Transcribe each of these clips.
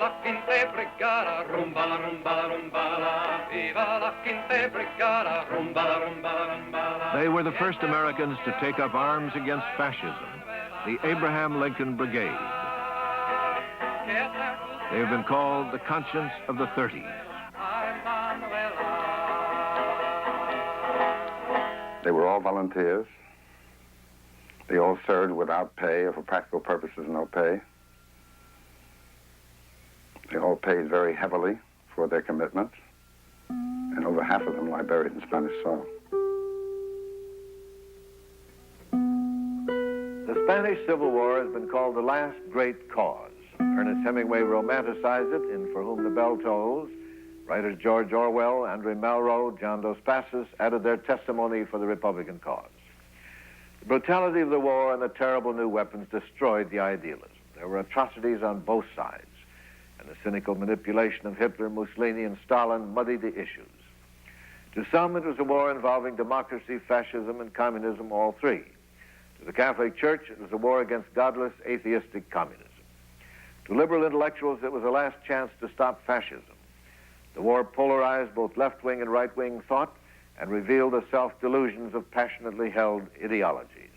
la quinta brigada, rumba la rumba la rumba la, viva la quinta brigada, rumba la rumba la rumba la. They were the first Americans to take up arms against fascism, the Abraham Lincoln Brigade. They have been called the conscience of the 30s. They were all volunteers. They all served without pay, or for practical purposes, no pay. They all paid very heavily for their commitments, and over half of them lie buried in Spanish soil. The Spanish Civil War has been called the last great cause. Ernest Hemingway romanticized it in For Whom the Bell Tolls. Writers George Orwell, Andre Malraux, John Dos Passos added their testimony for the Republican cause. The brutality of the war and the terrible new weapons destroyed the idealism. There were atrocities on both sides, and the cynical manipulation of Hitler, Mussolini, and Stalin muddied the issues. To some, it was a war involving democracy, fascism, and communism, all three. To the Catholic Church, it was a war against godless, atheistic communism. To liberal intellectuals, it was a last chance to stop fascism. The war polarized both left-wing and right-wing thought and revealed the self-delusions of passionately held ideologies.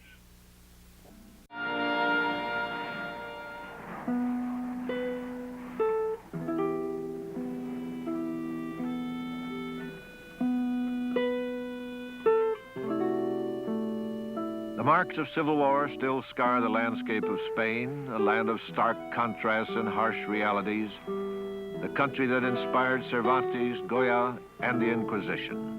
The marks of civil war still scar the landscape of Spain, a land of stark contrasts and harsh realities, the country that inspired Cervantes, Goya, and the Inquisition.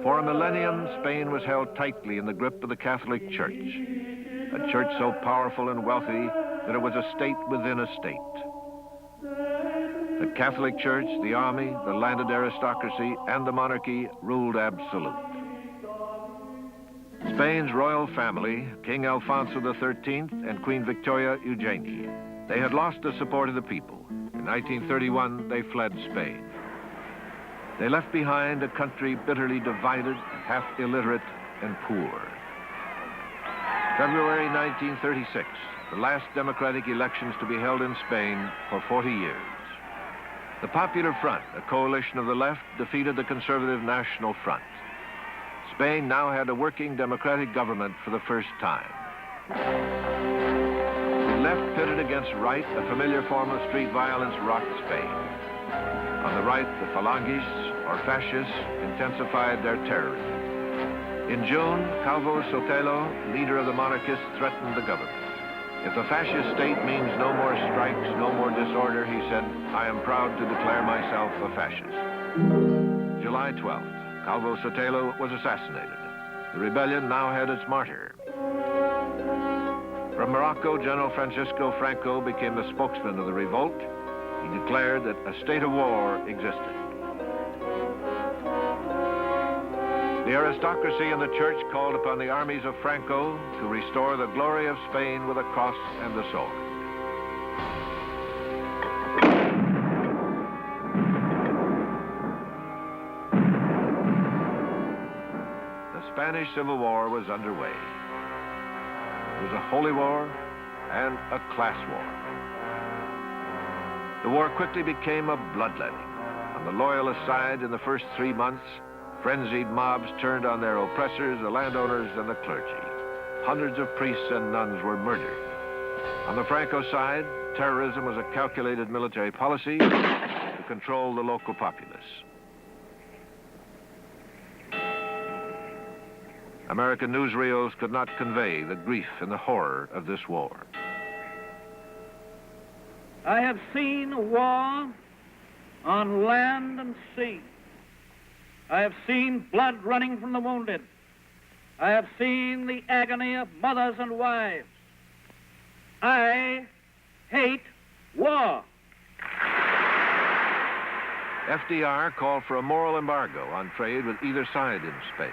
For a millennium, Spain was held tightly in the grip of the Catholic Church, a church so powerful and wealthy that it was a state within a state. The Catholic Church, the army, the landed aristocracy, and the monarchy ruled absolute. Spain's royal family, King Alfonso XIII and Queen Victoria Eugenie, they had lost the support of the people. In 1931, they fled Spain. They left behind a country bitterly divided, half illiterate, and poor. February 1936, the last democratic elections to be held in Spain for 40 years. The Popular Front, a coalition of the left, defeated the conservative National Front. Spain now had a working democratic government for the first time. With left pitted against right, a familiar form of street violence rocked Spain. On the right, the Phalangists, or fascists, intensified their terrorism. In June, Calvo Sotelo, leader of the monarchists, threatened the government. If the fascist state means no more strikes, no more disorder, he said, I am proud to declare myself a fascist. July 12th. Calvo Sotelo was assassinated. The rebellion now had its martyr. From Morocco, General Francisco Franco became the spokesman of the revolt. He declared that a state of war existed. The aristocracy and the church called upon the armies of Franco to restore the glory of Spain with a cross and the sword. Spanish Civil War was underway. It was a holy war and a class war. The war quickly became a bloodletting. On the Loyalist side, in the first 3 months, frenzied mobs turned on their oppressors, the landowners, and the clergy. Hundreds of priests and nuns were murdered. On the Franco side, terrorism was a calculated military policy to control the local populace. American newsreels could not convey the grief and the horror of this war. I have seen war on land and sea. I have seen blood running from the wounded. I have seen the agony of mothers and wives. I hate war. FDR called for a moral embargo on trade with either side in Spain.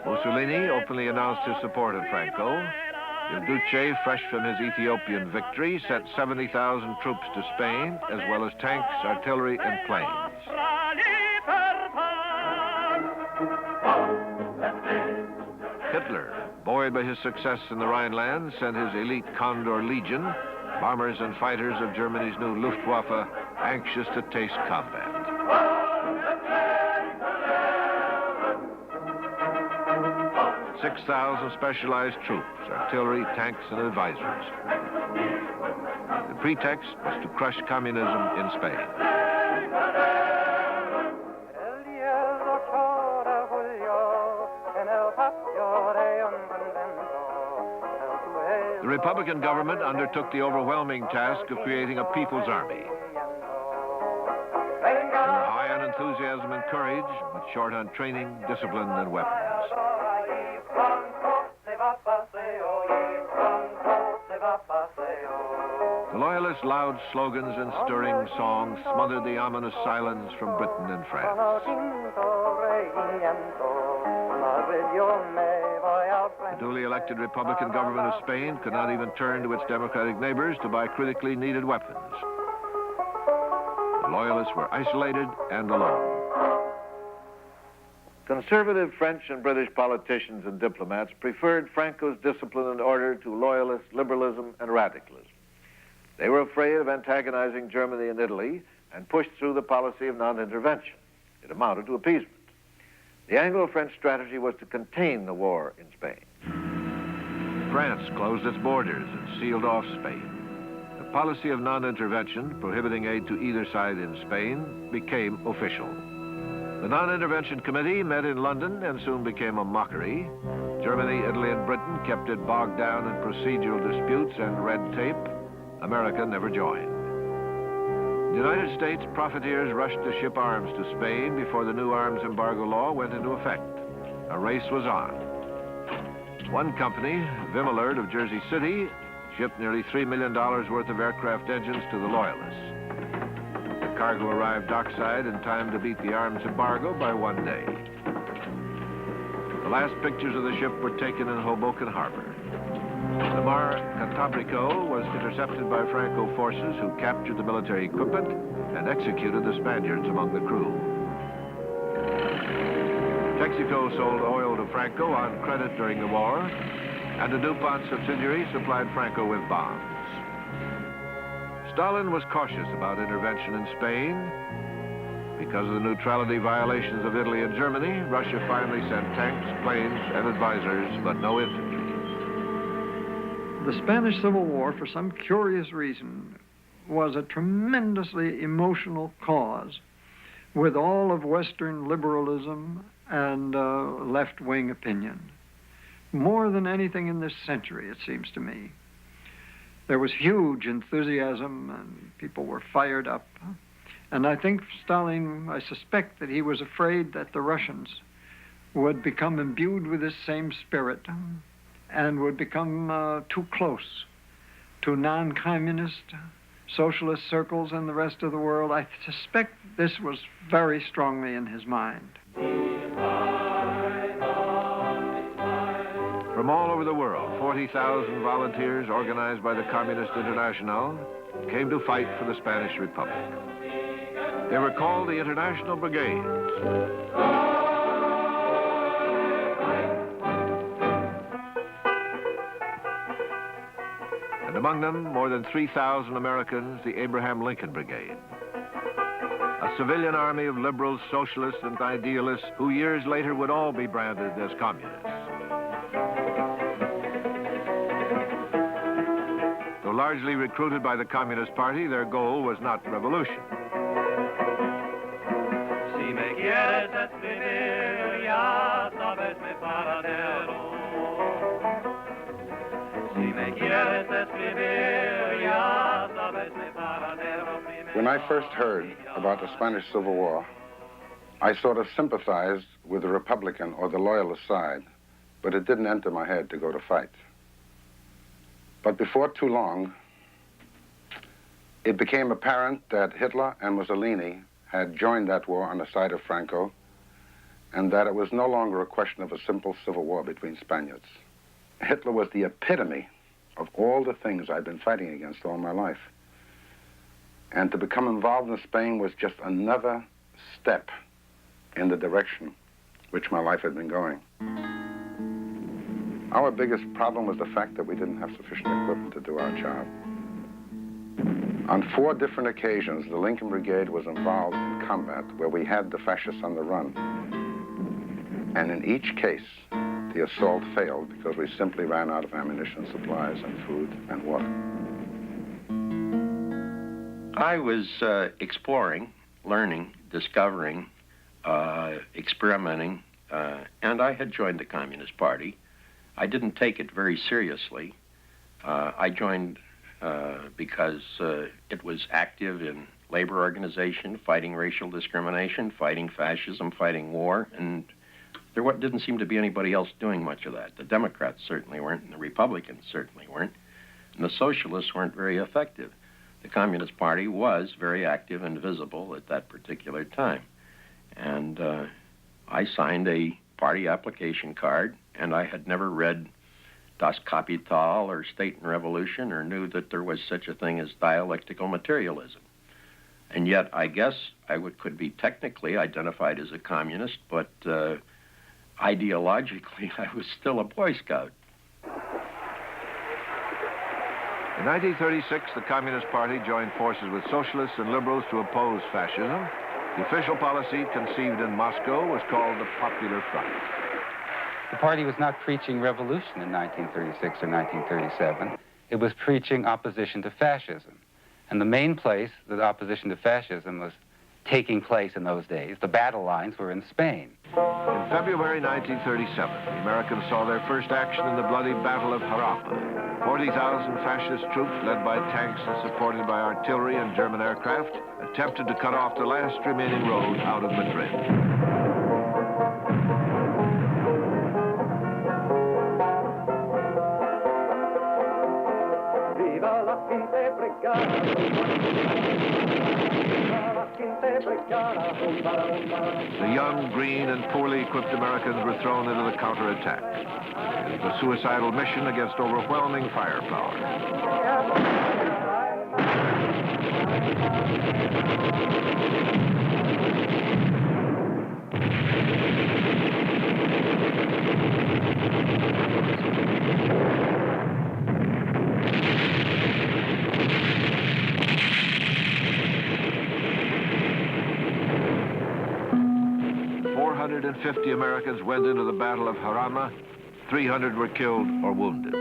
Mussolini openly announced his support of Franco. Il Duce, fresh from his Ethiopian victory, sent 70,000 troops to Spain, as well as tanks, artillery, and planes. Hitler buoyed by his success in the Rhineland, sent his elite Condor Legion, bombers and fighters of Germany's new Luftwaffe, anxious to taste combat. 6,000 specialized troops, artillery, tanks, and advisors. The pretext was to crush communism in Spain. The Republican government undertook the overwhelming task of creating a people's army. They were high on enthusiasm and courage, but short on training, discipline, and weapons. The Loyalists' loud slogans and stirring songs smothered the ominous silence from Britain and France. The duly elected Republican government of Spain could not even turn to its democratic neighbors to buy critically needed weapons. The Loyalists were isolated and alone. Conservative French and British politicians and diplomats preferred Franco's discipline and order to Loyalist liberalism and radicalism. They were afraid of antagonizing Germany and Italy and pushed through the policy of non-intervention. It amounted to appeasement. The Anglo-French strategy was to contain the war in Spain. France closed its borders and sealed off Spain. The policy of non-intervention, prohibiting aid to either side in Spain, became official. The Non-Intervention Committee met in London and soon became a mockery. Germany, Italy, and Britain kept it bogged down in procedural disputes and red tape. America never joined. The United States profiteers rushed to ship arms to Spain before the new arms embargo law went into effect. A race was on. One company, Vimelard of Jersey City, shipped nearly $3 million worth of aircraft engines to the Loyalists. The cargo arrived dockside in time to beat the arms embargo by 1 day. The last pictures of the ship were taken in Hoboken Harbor. The Mar Cantabrico was intercepted by Franco forces who captured the military equipment and executed the Spaniards among the crew. Texaco sold oil to Franco on credit during the war, and a DuPont subsidiary supplied Franco with bombs. Stalin was cautious about intervention in Spain. Because of the neutrality violations of Italy and Germany, Russia finally sent tanks, planes, and advisors, but no infantry. The Spanish Civil War, for some curious reason, was a tremendously emotional cause with all of Western liberalism and left-wing opinion. More than anything in this century, it seems to me. There was huge enthusiasm and people were fired up. And I think Stalin, I suspect that he was afraid that the Russians would become imbued with this same spirit and would become too close to non-communist socialist circles in the rest of the world. I suspect this was very strongly in his mind. From all over the world, 40,000 volunteers organized by the Communist International came to fight for the Spanish Republic. They were called the International Brigades. And among them, more than 3,000 Americans, the Abraham Lincoln Brigade. A civilian army of liberals, socialists, and idealists who years later would all be branded as communists. Though largely recruited by the Communist Party, their goal was not revolution. Si me quieres escribir, ya sabes mi paradero. Si me quieres escribir, ya sabes mi paradero. When I first heard about the Spanish Civil War, I sort of sympathized with the Republican or the Loyalist side, but it didn't enter my head to go to fight. But before too long, it became apparent that Hitler and Mussolini had joined that war on the side of Franco, and that it was no longer a question of a simple civil war between Spaniards. Hitler was the epitome of all the things I'd been fighting against all my life. And to become involved in Spain was just another step in the direction which my life had been going. Our biggest problem was the fact that we didn't have sufficient equipment to do our job. On 4 different occasions, the Lincoln Brigade was involved in combat where we had the fascists on the run. And in each case, the assault failed because we simply ran out of ammunition, supplies, and food and water. I was exploring, learning, discovering, experimenting, and I had joined the Communist Party. I didn't take it very seriously. I joined because it was active in labor organization, fighting racial discrimination, fighting fascism, fighting war, and there didn't seem to be anybody else doing much of that. The Democrats certainly weren't, and the Republicans certainly weren't, and the Socialists weren't very effective. The Communist Party was very active and visible at that particular time. And I signed a party application card, and I had never read Das Kapital or State and Revolution or knew that there was such a thing as dialectical materialism. And yet, I guess I could be technically identified as a communist, but ideologically, I was still a Boy Scout. In 1936, the Communist Party joined forces with socialists and liberals to oppose fascism. The official policy conceived in Moscow was called the Popular Front. The party was not preaching revolution in 1936 or 1937. It was preaching opposition to fascism. And the main place that opposition to fascism was taking place in those days, the battle lines were in Spain. In February 1937, the Americans saw their first action in the bloody Battle of Jarapa. 40,000 fascist troops, led by tanks and supported by artillery and German aircraft, attempted to cut off the last remaining road out of Madrid. The young, green, and poorly equipped Americans were thrown into the counterattack. It was a suicidal mission against overwhelming firepower. 450 Americans went into the Battle of Jarama. 300 were killed or wounded.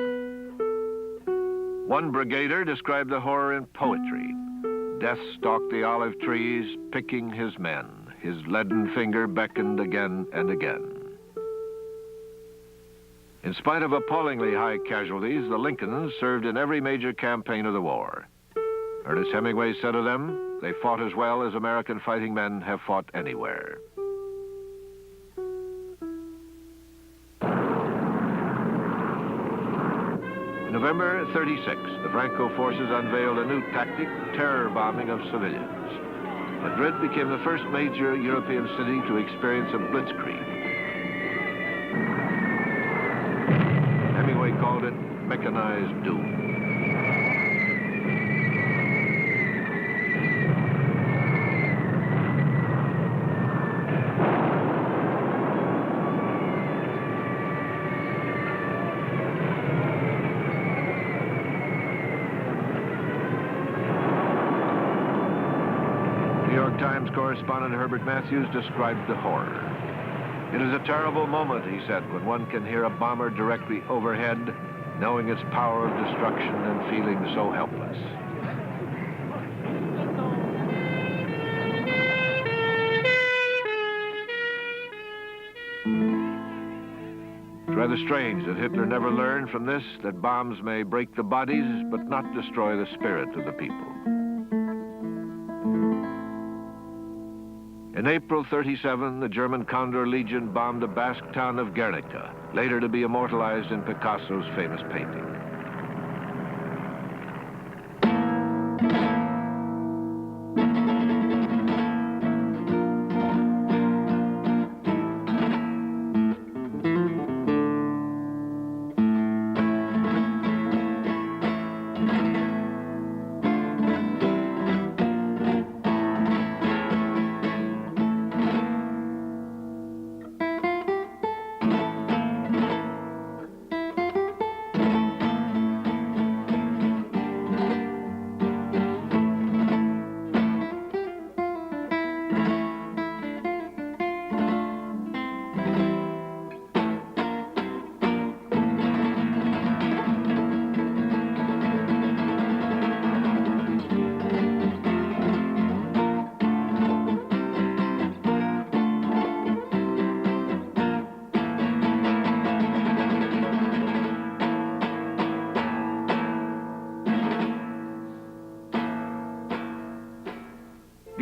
One brigadier described the horror in poetry. Death stalked the olive trees, picking his men. His leaden finger beckoned again and again. In spite of appallingly high casualties, the Lincolns served in every major campaign of the war. Ernest Hemingway said of them, they fought as well as American fighting men have fought anywhere. In November 36, the Franco forces unveiled a new tactic, terror bombing of civilians. Madrid became the first major European city to experience a blitzkrieg. Hemingway called it mechanized doom. Times correspondent Herbert Matthews described the horror. It is a terrible moment, he said, when one can hear a bomber directly overhead, knowing its power of destruction and feeling so helpless. It's rather strange that Hitler never learned from this that bombs may break the bodies but not destroy the spirit of the people. In April 37, the German Condor Legion bombed the Basque town of Guernica, later to be immortalized in Picasso's famous painting.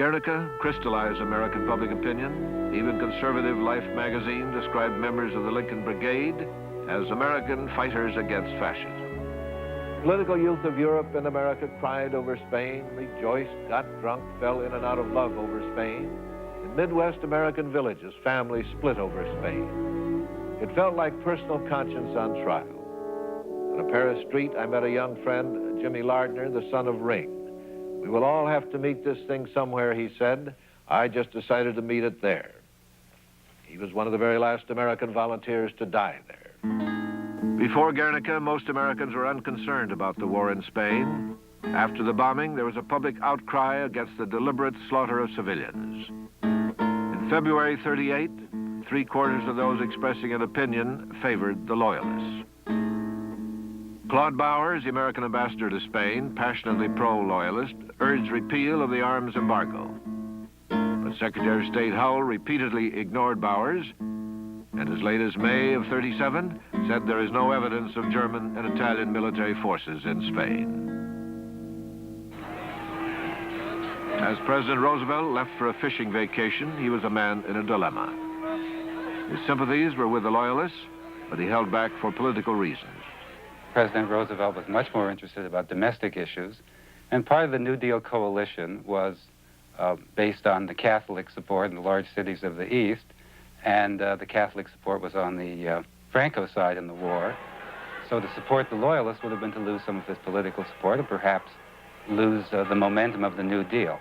Guernica crystallized American public opinion. Even conservative Life magazine described members of the Lincoln Brigade as American fighters against fascism. Political youth of Europe and America cried over Spain, rejoiced, got drunk, fell in and out of love over Spain. In Midwest American villages, families split over Spain. It felt like personal conscience on trial. On a Paris street, I met a young friend, Jimmy Lardner, the son of Ring. We will all have to meet this thing somewhere, he said. I just decided to meet it there. He was one of the very last American volunteers to die there. Before Guernica, most Americans were unconcerned about the war in Spain. After the bombing, there was a public outcry against the deliberate slaughter of civilians. In February 38, 3/4 of those expressing an opinion favored the Loyalists. Claude Bowers, the American ambassador to Spain, passionately pro-Loyalist, urged repeal of the arms embargo. But Secretary of State Howell repeatedly ignored Bowers, and as late as May of 37, said there is no evidence of German and Italian military forces in Spain. As President Roosevelt left for a fishing vacation, he was a man in a dilemma. His sympathies were with the Loyalists, but he held back for political reasons. President Roosevelt was much more interested about domestic issues, and part of the New Deal coalition was based on the Catholic support in the large cities of the East, and the Catholic support was on the Franco side in the war. So to support the Loyalists would have been to lose some of his political support and perhaps lose the momentum of the New Deal.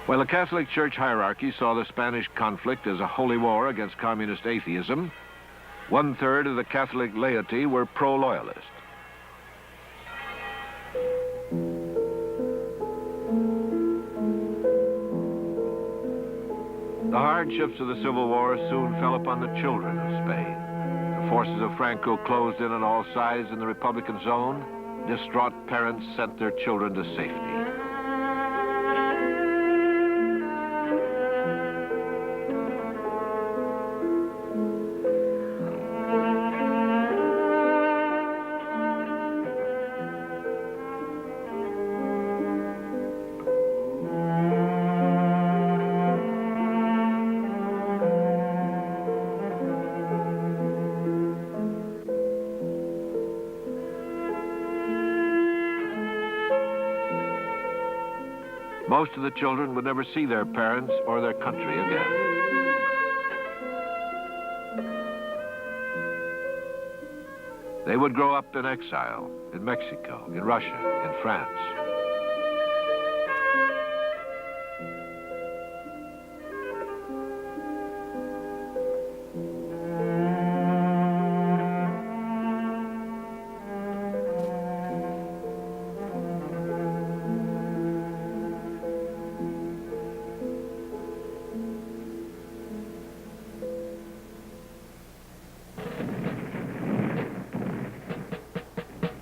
While the Catholic Church hierarchy saw the Spanish conflict as a holy war against communist atheism, 1/3 of the Catholic laity were pro-Loyalist. The hardships of the Civil War soon fell upon the children of Spain. The forces of Franco closed in on all sides in the Republican zone. Distraught parents sent their children to safety. Most of the children would never see their parents or their country again. They would grow up in exile in Mexico, in Russia, in France.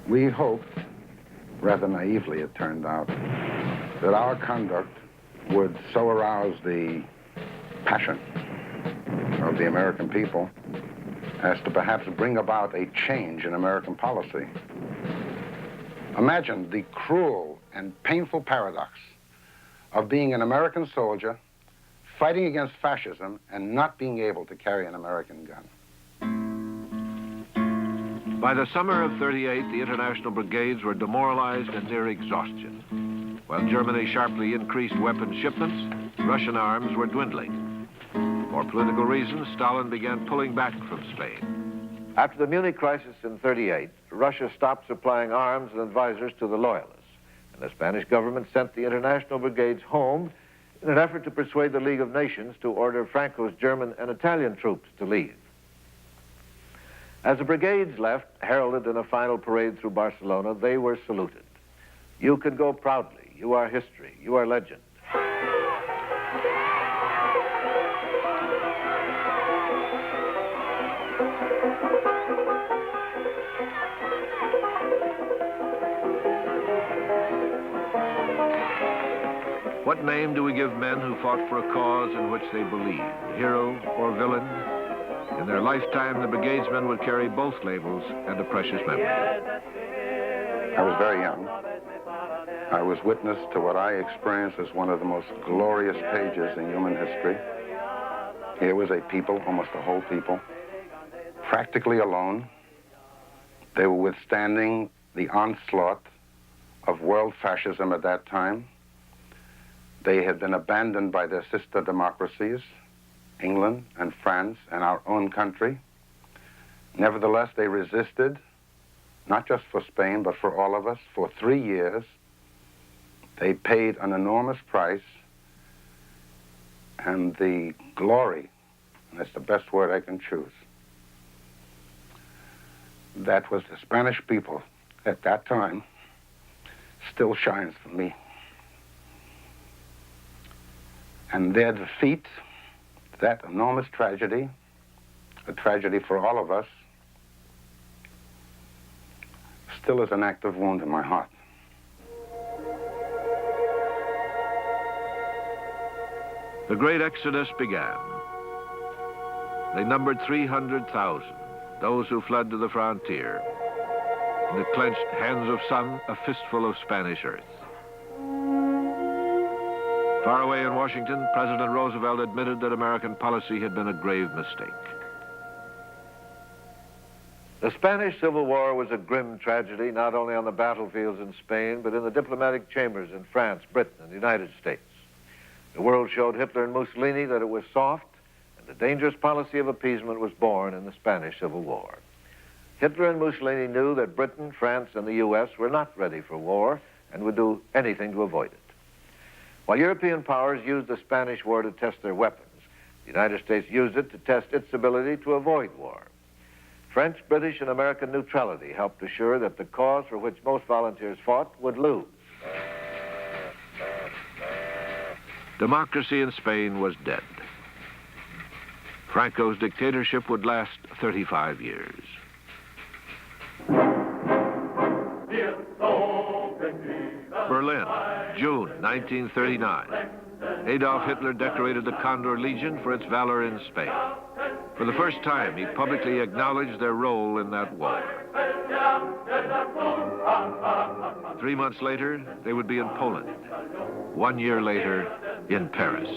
We hoped, rather naively it turned out, that our conduct would so arouse the passion of the American people as to perhaps bring about a change in American policy. Imagine the cruel and painful paradox of being an American soldier fighting against fascism and not being able to carry an American gun. By the summer of 38, the international brigades were demoralized and near exhaustion. While Germany sharply increased weapon shipments, Russian arms were dwindling. For political reasons, Stalin began pulling back from Spain. After the Munich crisis in 38, Russia stopped supplying arms and advisors to the Loyalists, and the Spanish government sent the international brigades home in an effort to persuade the League of Nations to order Franco's German and Italian troops to leave. As the brigades left, heralded in a final parade through Barcelona, they were saluted. You can go proudly. You are history. You are legend. What name do we give men who fought for a cause in which they believed, hero or villain? In their lifetime, the brigadesmen would carry both labels and a precious memory. I was very young. I was witness to what I experienced as one of the most glorious pages in human history. Here was a people, almost a whole people, practically alone. They were withstanding the onslaught of world fascism at that time. They had been abandoned by their sister democracies, England and France and our own country. Nevertheless, they resisted, not just for Spain, but for all of us, for 3 years. They paid an enormous price, and the glory, and that's the best word I can choose, that was the Spanish people at that time, still shines for me. And their defeat, that enormous tragedy, a tragedy for all of us, still is an active wound in my heart. The great exodus began. They numbered 300,000, those who fled to the frontier. In the clenched hands of some, a fistful of Spanish earth. Far away in Washington, President Roosevelt admitted that American policy had been a grave mistake. The Spanish Civil War was a grim tragedy, not only on the battlefields in Spain, but in the diplomatic chambers in France, Britain, and the United States. The world showed Hitler and Mussolini that it was soft, and the dangerous policy of appeasement was born in the Spanish Civil War. Hitler and Mussolini knew that Britain, France, and the U.S. were not ready for war and would do anything to avoid it. While European powers used the Spanish War to test their weapons, the United States used it to test its ability to avoid war. French, British, and American neutrality helped assure that the cause for which most volunteers fought would lose. Democracy in Spain was dead. Franco's dictatorship would last 35 years. Berlin, June 1939. Adolf Hitler decorated the Condor Legion for its valor in Spain. For the first time, he publicly acknowledged their role in that war. 3 months later, they would be in Poland. 1 year later, in Paris.